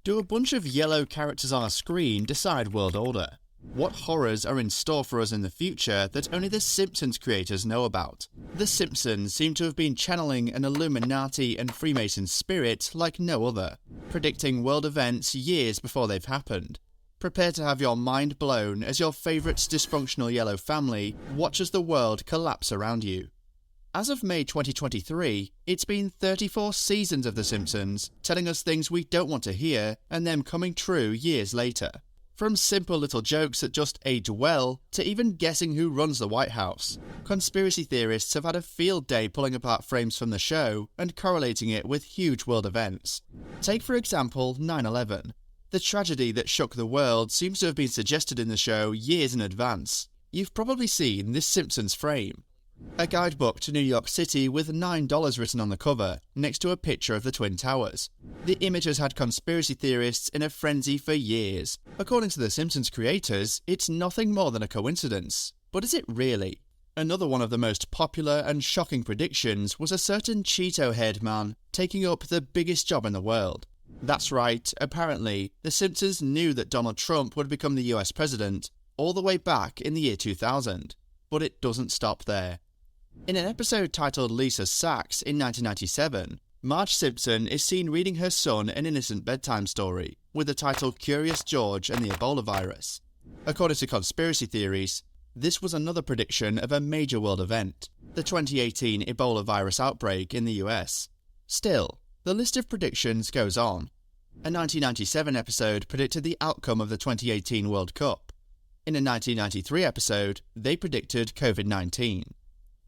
Do a bunch of yellow characters on a screen decide world order? What horrors are in store for us in the future that only the Simpsons creators know about? The Simpsons seem to have been channeling an Illuminati and Freemason spirit like no other, predicting world events years before they've happened. Prepare to have your mind blown as your favourite dysfunctional yellow family watches the world collapse around you. As of May 2023, it's been 34 seasons of The Simpsons, telling us things we don't want to hear and them coming true years later. From simple little jokes that just age well, to even guessing who runs the White House. Conspiracy theorists have had a field day pulling apart frames from the show and correlating it with huge world events. Take for example 9/11. The tragedy that shook the world seems to have been suggested in the show years in advance. You've probably seen this Simpsons frame. A guidebook to New York City with $9 written on the cover, next to a picture of the Twin Towers. The image has had conspiracy theorists in a frenzy for years. According to the Simpsons creators, it's nothing more than a coincidence. But is it really? Another one of the most popular and shocking predictions was a certain Cheeto-head man taking up the biggest job in the world. That's right, apparently, the Simpsons knew that Donald Trump would become the US president all the way back in the year 2000. But it doesn't stop there. In an episode titled Lisa's Sacks in 1997, Marge Simpson is seen reading her son an innocent bedtime story, with the title Curious George and the Ebola virus. According to conspiracy theories, this was another prediction of a major world event, the 2018 Ebola virus outbreak in the US. Still, the list of predictions goes on. A 1997 episode predicted the outcome of the 2018 World Cup. In a 1993 episode, they predicted COVID-19.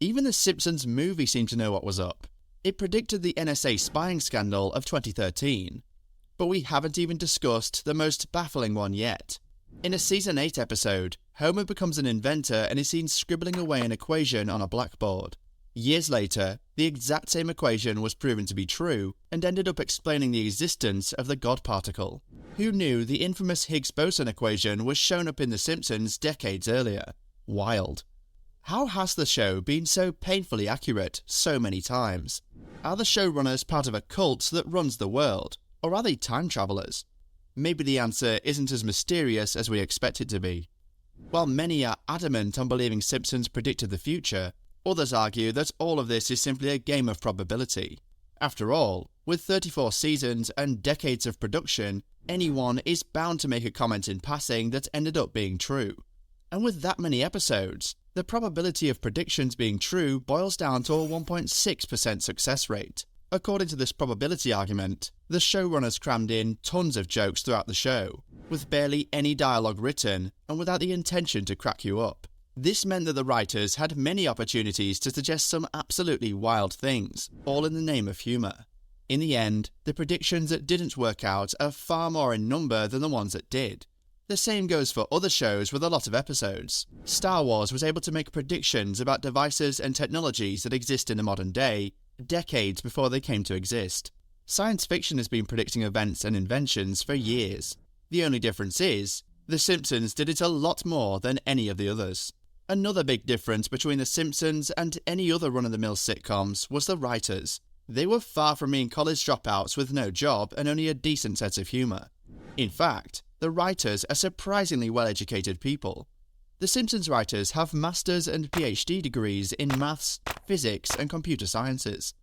Even the Simpsons movie seemed to know what was up. It predicted the NSA spying scandal of 2013. But we haven't even discussed the most baffling one yet. In a Season 8 episode, Homer becomes an inventor and is seen scribbling away an equation on a blackboard. Years later, the exact same equation was proven to be true and ended up explaining the existence of the God particle. Who knew the infamous Higgs boson equation was shown up in The Simpsons decades earlier? Wild. How has the show been so painfully accurate so many times? Are the showrunners part of a cult that runs the world, or are they time travelers? Maybe the answer isn't as mysterious as we expect it to be. While many are adamant on believing Simpsons predicted the future, others argue that all of this is simply a game of probability. After all, with 34 seasons and decades of production, anyone is bound to make a comment in passing that ended up being true. And with that many episodes, the probability of predictions being true boils down to a 1.6% success rate. According to this probability argument, the showrunners crammed in tons of jokes throughout the show, with barely any dialogue written and without the intention to crack you up. This meant that the writers had many opportunities to suggest some absolutely wild things, all in the name of humour. In the end, the predictions that didn't work out are far more in number than the ones that did. The same goes for other shows with a lot of episodes. Star Wars was able to make predictions about devices and technologies that exist in the modern day, decades before they came to exist. Science fiction has been predicting events and inventions for years. The only difference is, The Simpsons did it a lot more than any of the others. Another big difference between The Simpsons and any other run-of-the-mill sitcoms was the writers. They were far from being college dropouts with no job and only a decent sense of humour. In fact, the writers are surprisingly well-educated people. The Simpsons writers have master's and PhD degrees in maths, physics and computer sciences.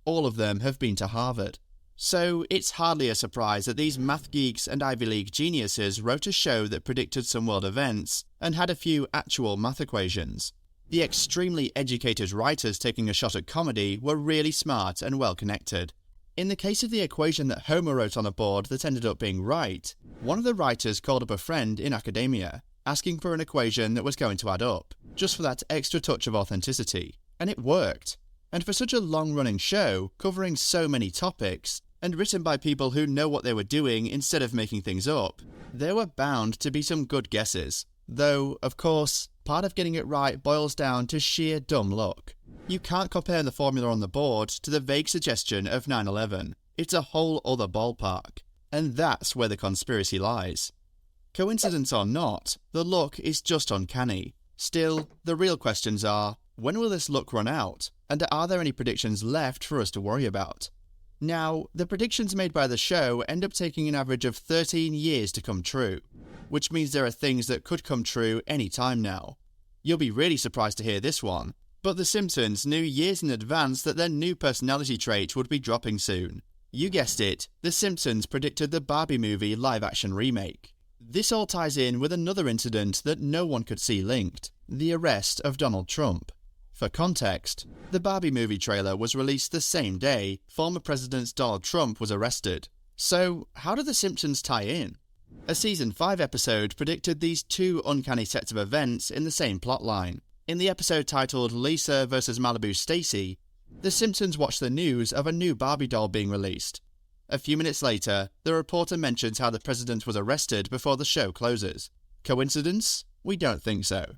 All of them have been to Harvard. So it's hardly a surprise that these math geeks and Ivy League geniuses wrote a show that predicted some world events and had a few actual math equations. The extremely educated writers taking a shot at comedy were really smart and well-connected. In the case of the equation that Homer wrote on a board that ended up being right, one of the writers called up a friend in academia, asking for an equation that was going to add up, just for that extra touch of authenticity. And it worked. And for such a long-running show, covering so many topics, and written by people who know what they were doing instead of making things up, there were bound to be some good guesses. Though, of course, part of getting it right boils down to sheer dumb luck. You can't compare the formula on the board to the vague suggestion of 9/11. It's a whole other ballpark. And that's where the conspiracy lies. Coincidence or not, the luck is just uncanny. Still, the real questions are, when will this luck run out? And are there any predictions left for us to worry about? Now, the predictions made by the show end up taking an average of 13 years to come true, which means there are things that could come true any time now. You'll be really surprised to hear this one, but The Simpsons knew years in advance that their new personality trait would be dropping soon. You guessed it, The Simpsons predicted the Barbie movie live-action remake. This all ties in with another incident that no one could see linked, the arrest of Donald Trump. For context, the Barbie movie trailer was released the same day former President Donald Trump was arrested. So, how do The Simpsons tie in? A Season 5 episode predicted these two uncanny sets of events in the same plotline. In the episode titled Lisa vs. Malibu Stacy, The Simpsons watch the news of a new Barbie doll being released. A few minutes later, the reporter mentions how the president was arrested before the show closes. Coincidence? We don't think so.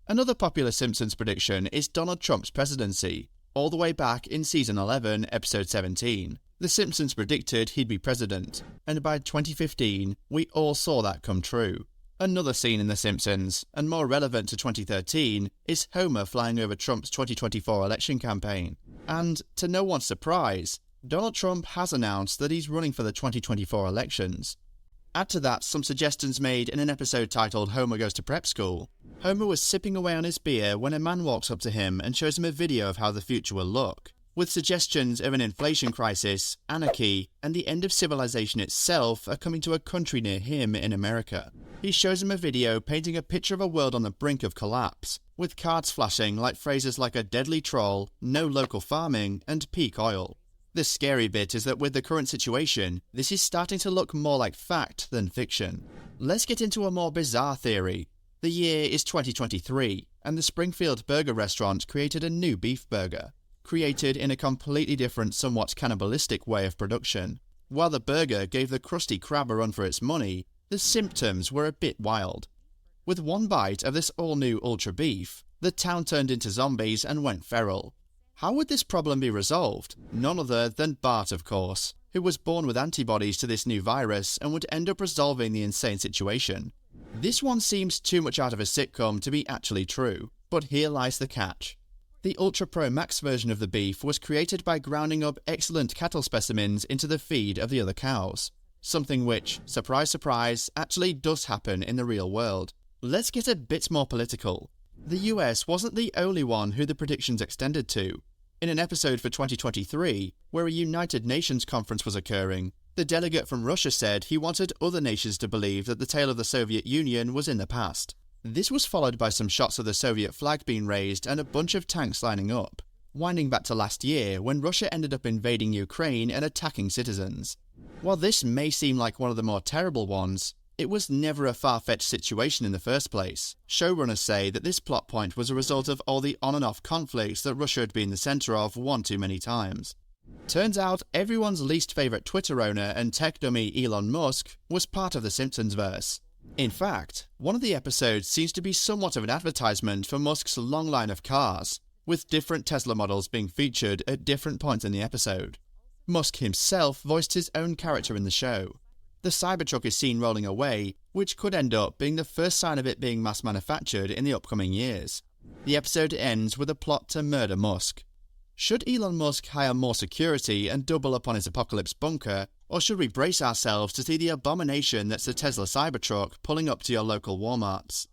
Another popular Simpsons prediction is Donald Trump's presidency. All the way back in Season 11, Episode 17, The Simpsons predicted he'd be president, and by 2015, we all saw that come true. Another scene in The Simpsons, and more relevant to 2013, is Homer flying over Trump's 2024 election campaign. And, to no one's surprise, Donald Trump has announced that he's running for the 2024 elections. Add to that some suggestions made in an episode titled Homer Goes to Prep School. Homer was sipping away on his beer when a man walks up to him and shows him a video of how the future will look, with suggestions of an inflation crisis, anarchy, and the end of civilization itself are coming to a country near him in America. He shows him a video painting a picture of a world on the brink of collapse, with cards flashing like phrases like a deadly troll, no local farming, and peak oil. The scary bit is that with the current situation, this is starting to look more like fact than fiction. Let's get into a more bizarre theory. The year is 2023, and the Springfield Burger restaurant created a new beef burger, created in a completely different, somewhat cannibalistic way of production. While the burger gave the Krusty Krab a run for its money, the symptoms were a bit wild. With one bite of this all-new ultra beef, the town turned into zombies and went feral. How would this problem be resolved? None other than Bart, of course, who was born with antibodies to this new virus and would end up resolving the insane situation. This one seems too much out of a sitcom to be actually true, but here lies the catch. The Ultra Pro Max version of the beef was created by grounding up excellent cattle specimens into the feed of the other cows. Something which, surprise surprise, actually does happen in the real world. Let's get a bit more political. The US wasn't the only one who the predictions extended to. In an episode for 2023, where a United Nations conference was occurring, the delegate from Russia said he wanted other nations to believe that the tale of the Soviet Union was in the past. This was followed by some shots of the Soviet flag being raised and a bunch of tanks lining up, winding back to last year when Russia ended up invading Ukraine and attacking citizens. While this may seem like one of the more terrible ones, it was never a far-fetched situation in the first place. Showrunners say that this plot point was a result of all the on and off conflicts that Russia had been the centre of one too many times. Turns out everyone's least favourite Twitter owner and tech dummy Elon Musk was part of the Simpsons verse. In fact, one of the episodes seems to be somewhat of an advertisement for Musk's long line of cars, with different Tesla models being featured at different points in the episode. Musk himself voiced his own character in the show. The Cybertruck is seen rolling away, which could end up being the first sign of it being mass-manufactured in the upcoming years. The episode ends with a plot to murder Musk. Should Elon Musk hire more security and double up on his apocalypse bunker, or should we brace ourselves to see the abomination that's the Tesla Cybertruck pulling up to your local Walmarts?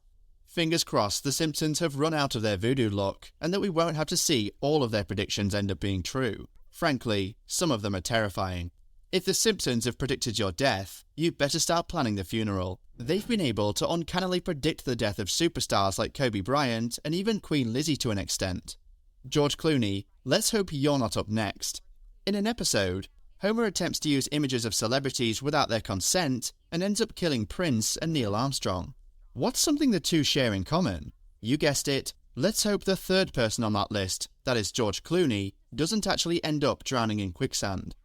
Fingers crossed the Simpsons have run out of their voodoo luck, and that we won't have to see all of their predictions end up being true. Frankly, some of them are terrifying. If the Simpsons have predicted your death, you better start planning the funeral. They've been able to uncannily predict the death of superstars like Kobe Bryant and even Queen Lizzie to an extent. George Clooney, let's hope you're not up next. In an episode, Homer attempts to use images of celebrities without their consent and ends up killing Prince and Neil Armstrong. What's something the two share in common? You guessed it, let's hope the third person on that list, that is George Clooney, doesn't actually end up drowning in quicksand.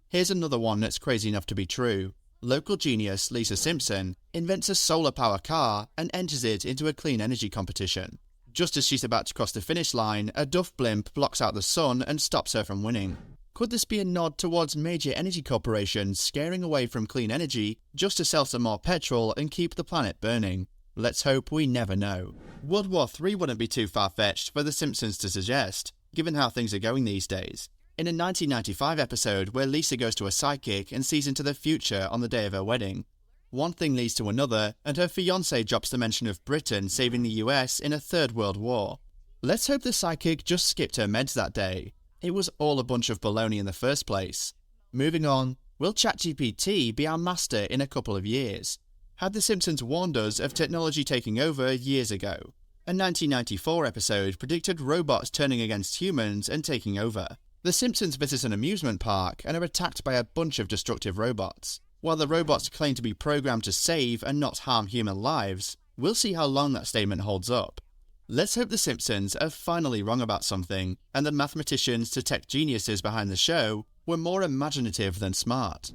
Here's another one that's crazy enough to be true. Local genius Lisa Simpson invents a solar power car and enters it into a clean energy competition. Just as she's about to cross the finish line, a Duff blimp blocks out the sun and stops her from winning. Could this be a nod towards major energy corporations scaring away from clean energy just to sell some more petrol and keep the planet burning? Let's hope we never know. World War III wouldn't be too far-fetched for The Simpsons to suggest, given how things are going these days. In a 1995 episode where Lisa goes to a psychic and sees into the future on the day of her wedding, one thing leads to another, and her fiancé drops the mention of Britain saving the US in a Third World War. Let's hope the psychic just skipped her meds that day. It was all a bunch of baloney in the first place. Moving on, will ChatGPT be our master in a couple of years? Had The Simpsons warned us of technology taking over years ago? A 1994 episode predicted robots turning against humans and taking over. The Simpsons visit an amusement park and are attacked by a bunch of destructive robots. While the robots claim to be programmed to save and not harm human lives, we'll see how long that statement holds up. Let's hope The Simpsons are finally wrong about something, and the mathematicians to tech geniuses behind the show were more imaginative than smart.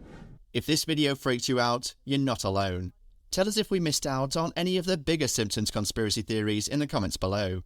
If this video freaked you out, you're not alone. Tell us if we missed out on any of the bigger Simpsons conspiracy theories in the comments below.